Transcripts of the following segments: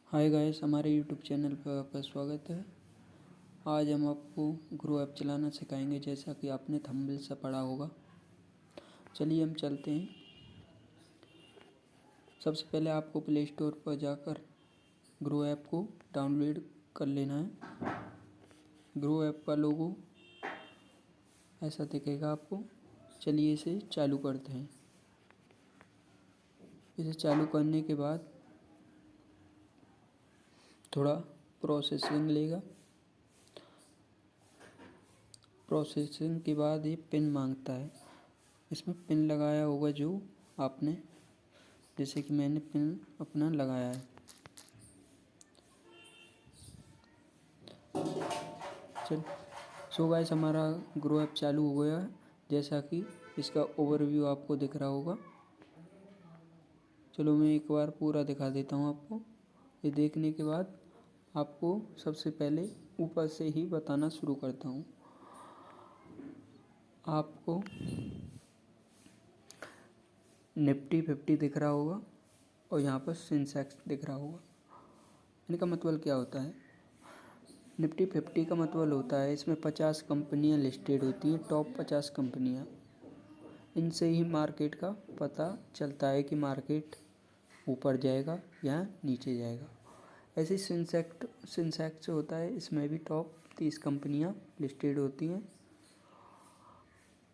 Hi guys, हमारे YouTube channel पर आपका स्वागत है। आज हम आपको ग्रो ऐप चलाना सिखाएंगे, जैसा कि आपने थंबनेल से पढ़ा होगा। चलिए हम चलते हैं। सबसे पहले आपको प्ले स्टोर पर जाकर ग्रो ऐप को डाउनलोड कर लेना है। ग्रो ऐप का लोगो ऐसा दिखेगा आपको। चलिए इसे चालू करते हैं। इसे चालू करने के बाद थोड़ा प्रोसेसिंग लेगा। प्रोसेसिंग के बाद ये पिन मांगता है। इसमें पिन लगाया होगा जो आपने, जैसे कि मैंने पिन अपना लगाया है। चल सो गाइस, हमारा ग्रो ऐप चालू हो गया है। जैसा कि इसका ओवरव्यू आपको दिख रहा होगा। चलो मैं एक बार पूरा दिखा देता हूँ आपको। ये देखने के बाद आपको सबसे पहले ऊपर से ही बताना शुरू करता हूँ। आपको निफ्टी 50 दिख रहा होगा और यहाँ पर सेंसेक्स दिख रहा होगा। इनका मतलब क्या होता है? निफ्टी 50 का मतलब होता है इसमें 50 कंपनियाँ लिस्टेड होती हैं, टॉप 50 कंपनियाँ। इनसे ही मार्केट का पता चलता है कि मार्केट ऊपर जाएगा या नीचे जाएगा। ऐसे ही सेंसेक्स होता है, इसमें भी टॉप 30 कंपनियाँ लिस्टेड होती हैं।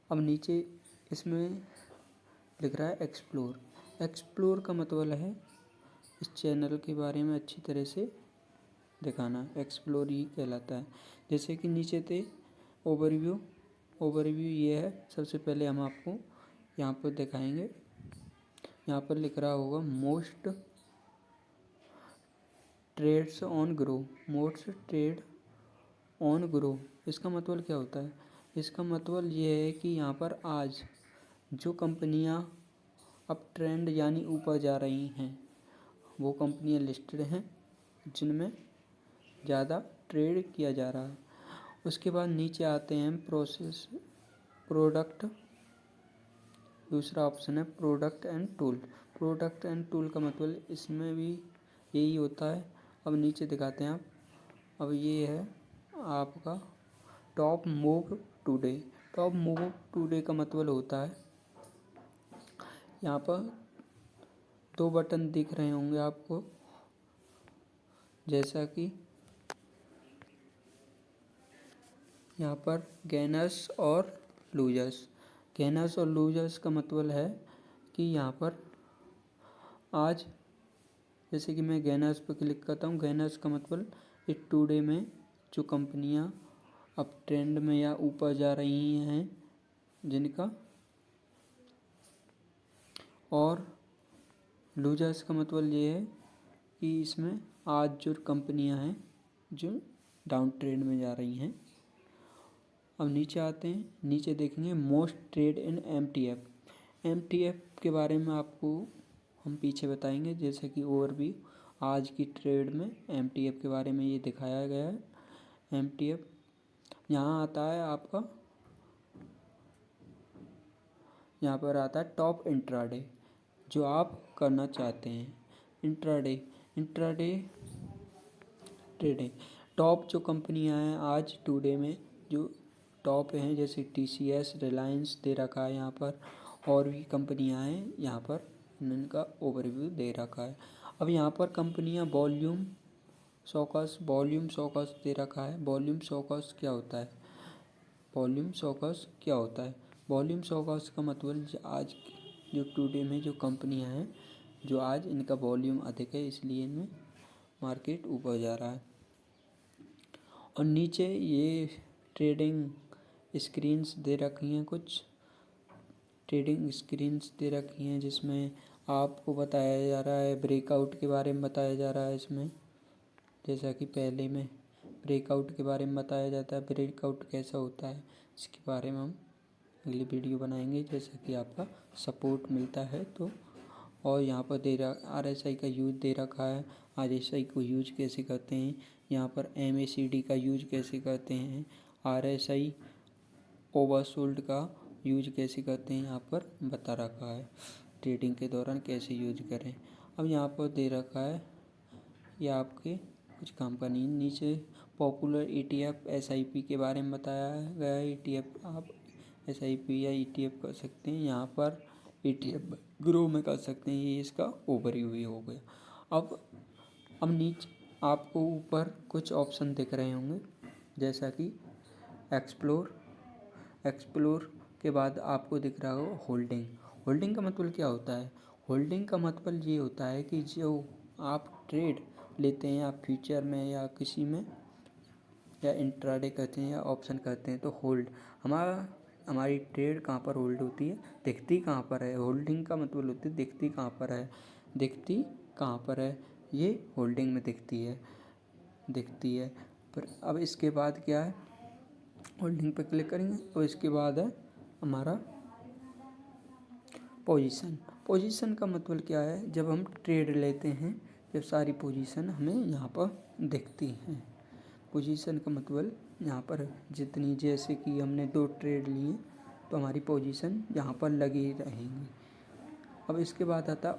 अब नीचे इसमें लिख रहा है एक्सप्लोर। एक्सप्लोर का मतलब है इस चैनल के बारे में अच्छी तरह से दिखाना। एक्सप्लोर ही कहलाता है। जैसे कि नीचे थे ओवरव्यू ये है। सबसे पहले हम आपको यहाँ पर दिखाएंगे। यहाँ पर लिख रहा होगा most trades on Groww. Most trade on Groww, इसका मतलब क्या होता है? इसका मतलब ये है कि यहाँ पर आज जो कंपनियाँ अब ट्रेंड यानी ऊपर जा रही हैं वो कंपनियाँ लिस्टेड हैं जिनमें ज़्यादा ट्रेड किया जा रहा है। उसके बाद नीचे आते हैं प्रोडक्ट। दूसरा ऑप्शन है product and tool. Product and tool का मतलब इसमें भी यही होता है। अब नीचे दिखाते हैं आप। अब ये है आपका top move today. Top move today का मतलब होता है, यहाँ पर 2 बटन दिख रहे होंगे आपको, जैसा कि यहाँ पर गेनर्स और लूजर्स। गेनर्स और लूजर्स का मतलब है कि यहाँ पर आज, जैसे कि मैं गेनर्स पर क्लिक करता हूँ। गेनर्स का मतलब इस टुडे में जो कंपनियाँ अब ट्रेंड में या ऊपर जा रही हैं जिनका, और लूजर्स का मतलब ये है कि इसमें आज जो कंपनियां हैं जो डाउन ट्रेंड में जा रही हैं। अब नीचे आते हैं। नीचे देखेंगे most trade in MTF। MTF के बारे में आपको हम पीछे बताएंगे, जैसे कि ओवरव्यू आज की ट्रेड में MTF के बारे में ये दिखाया गया है। MTF यहाँ आता है आपका, यहाँ पर आता है टॉप इंट्राडे जो आप करना चाहते हैं। इंट्राडे ट्रेडिंग टॉप जो कंपनियां हैं आज टुडे में जो टॉप हैं, जैसे TCS, रिलायंस दे रखा है यहाँ पर, और भी कंपनियां हैं यहाँ पर, इनका ओवरव्यू दे रखा है। अब यहाँ पर कंपनियां वॉल्यूम शॉकर्स दे रखा है। वॉल्यूम शॉकर्स क्या होता है? वॉल्यूम शॉकर्स का मतलब आज जो टुडे में जो कंपनियां हैं जो आज इनका वॉल्यूम अधिक है, इसलिए इनमें मार्केट ऊपर जा रहा है। और नीचे ये ट्रेडिंग स्क्रीन्स दे रखी हैं, कुछ ट्रेडिंग स्क्रीन्स दे रखी हैं जिसमें आपको बताया जा रहा है, ब्रेकआउट के बारे में बताया जा रहा है इसमें। जैसा कि पहले में ब्रेकआउट के बारे में बताया जाता है, ब्रेकआउट कैसा होता है इसके बारे में हम अगली वीडियो बनाएंगे, जैसा कि आपका सपोर्ट मिलता है तो। और यहाँ पर RSI का यूज दे रखा है। RSI को यूज कैसे करते हैं, यहाँ पर MACD का यूज कैसे करते हैं, RSI ओवरसोल्ड का यूज कैसे करते हैं, यहाँ पर बता रखा है। ट्रेडिंग के दौरान कैसे यूज करें। अब यहाँ पर दे रखा है ये आपके कुछ कंपनी। नीचे पॉपुलर ETF SIP के बारे में बताया गया है। ETF आप SIP या ETF कर सकते हैं, यहाँ पर ETF ग्रो में कर सकते हैं। ये इसका ओवरव्यू ही हो गया। अब नीचे आपको ऊपर कुछ ऑप्शन दिख रहे होंगे, जैसा कि एक्सप्लोर के बाद आपको दिख रहा हो होल्डिंग। होल्डिंग का मतलब क्या होता है? होल्डिंग का मतलब ये होता है कि जो आप ट्रेड लेते हैं, आप फ्यूचर में या किसी में या इंट्राडे करते हैं या ऑप्शन करते हैं, तो होल्ड हमारी ट्रेड कहाँ पर होल्ड होती है, दिखती कहाँ पर है। होल्डिंग का मतलब होती है दिखती कहाँ पर है, ये होल्डिंग में दिखती है। पर अब इसके बाद क्या है, होल्डिंग पर क्लिक करेंगे और इसके बाद है हमारा पोजीशन का मतलब क्या है, जब हम ट्रेड लेते हैं, जब सारी पोजीशन हमें यहाँ पर दिखती हैं। पोजीशन का मतलब यहाँ पर जितनी, जैसे कि हमने 2 ट्रेड लिए तो हमारी पोजीशन यहाँ पर लगी रहेंगी। अब इसके बाद आता है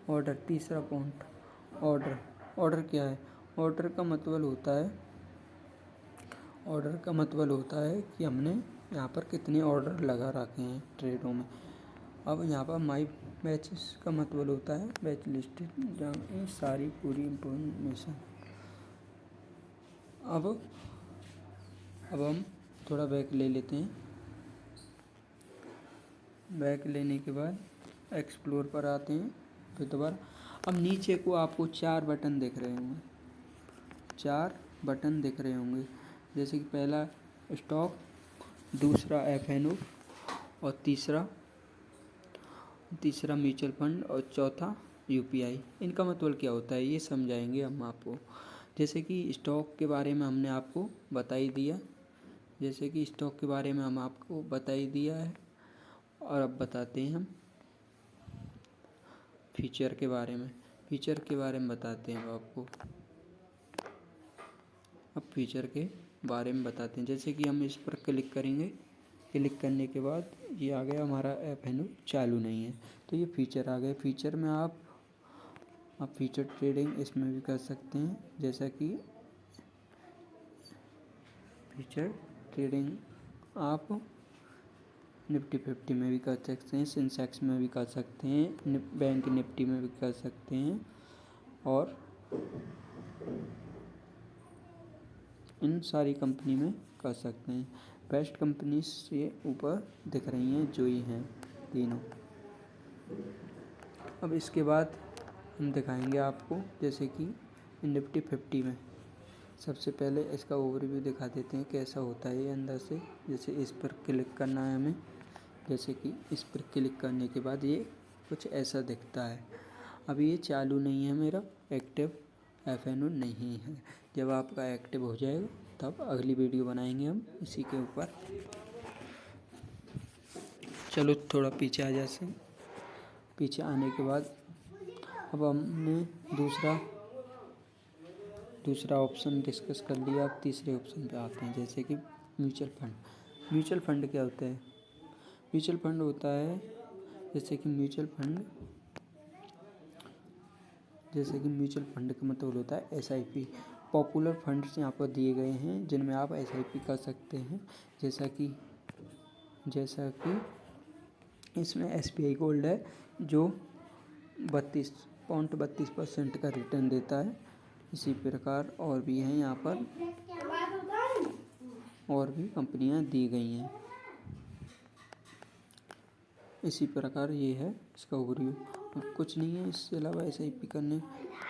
ऑर्डर। तीसरा पॉइंट ऑर्डर क्या है? ऑर्डर का मतलब होता है कि हमने यहाँ पर कितने ऑर्डर लगा रखे हैं ट्रेडों में। अब यहाँ पर माई बैचेस का मतलब होता है बैच लिस्ट, जहाँ सारी पूरी इंफॉर्मेशन। अब हम थोड़ा बैक ले लेते हैं। बैक लेने के बाद एक्सप्लोर पर आते हैं फिर दोबारा। अब नीचे को आपको 4 बटन दिख रहे होंगे, जैसे कि पहला स्टॉक, दूसरा FNO और तीसरा म्यूचुअल फंड और चौथा UPI। इनका मतलब क्या होता है ये समझाएंगे हम आपको। जैसे कि स्टॉक के बारे में हमने आपको बता ही दिया, है। और अब बताते हैं हम फीचर के बारे में बताते हैं आपको। अब फीचर के बारे में बताते हैं, जैसे कि हम इस पर क्लिक करेंगे। क्लिक करने के बाद ये आ गया हमारा FNO चालू नहीं है, तो ये फीचर आ गए। फीचर में आप फीचर ट्रेडिंग इसमें भी कर सकते हैं, जैसा कि फीचर ट्रेडिंग आप निफ्टी 50 में भी कर सकते हैं, सेंसेक्स में भी कर सकते हैं, बैंक निफ्टी में भी कर सकते हैं, और इन सारी कंपनी में कर सकते हैं। बेस्ट कंपनी से ऊपर दिख रही हैं जो ये हैं तीनों। अब इसके बाद हम दिखाएंगे आपको, जैसे कि निफ्टी 50 में सबसे पहले इसका ओवरव्यू दिखा देते हैं कैसा होता है ये अंदर से। जैसे इस पर क्लिक करना है हमें, जैसे कि इस पर क्लिक करने के बाद ये कुछ ऐसा दिखता है। अभी ये चालू नहीं है, मेरा एक्टिव FNO नहीं है। जब आपका एक्टिव हो जाएगा तब अगली वीडियो बनाएंगे हम इसी के ऊपर। चलो थोड़ा पीछे आ जाते हैं। पीछे आने के बाद अब हमने दूसरा ऑप्शन डिस्कस कर लिया। अब तीसरे ऑप्शन पे आते हैं, जैसे कि म्यूचुअल फंड क्या होता है? म्यूचुअल फंड होता है जैसे कि म्यूचुअल फंड का मतलब होता है SIP। पॉपुलर फंड्स यहाँ पर दिए गए हैं जिनमें आप SIP कर सकते हैं, जैसा कि इसमें SBI गोल्ड है जो 32.32% का रिटर्न देता है। इसी प्रकार और भी हैं, यहाँ पर और भी कंपनियाँ दी गई हैं। इसी प्रकार ये है इसका ओवरव्यू। कुछ नहीं है इससे अलावा SIP करने।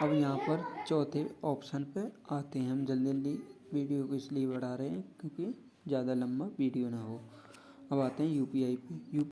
अब यहाँ पर चौथे ऑप्शन पे आते हैं हम। जल्दी वीडियो को इसलिए बढ़ा रहे हैं क्योंकि ज़्यादा लंबा वीडियो ना हो। अब आते हैं UPI पे।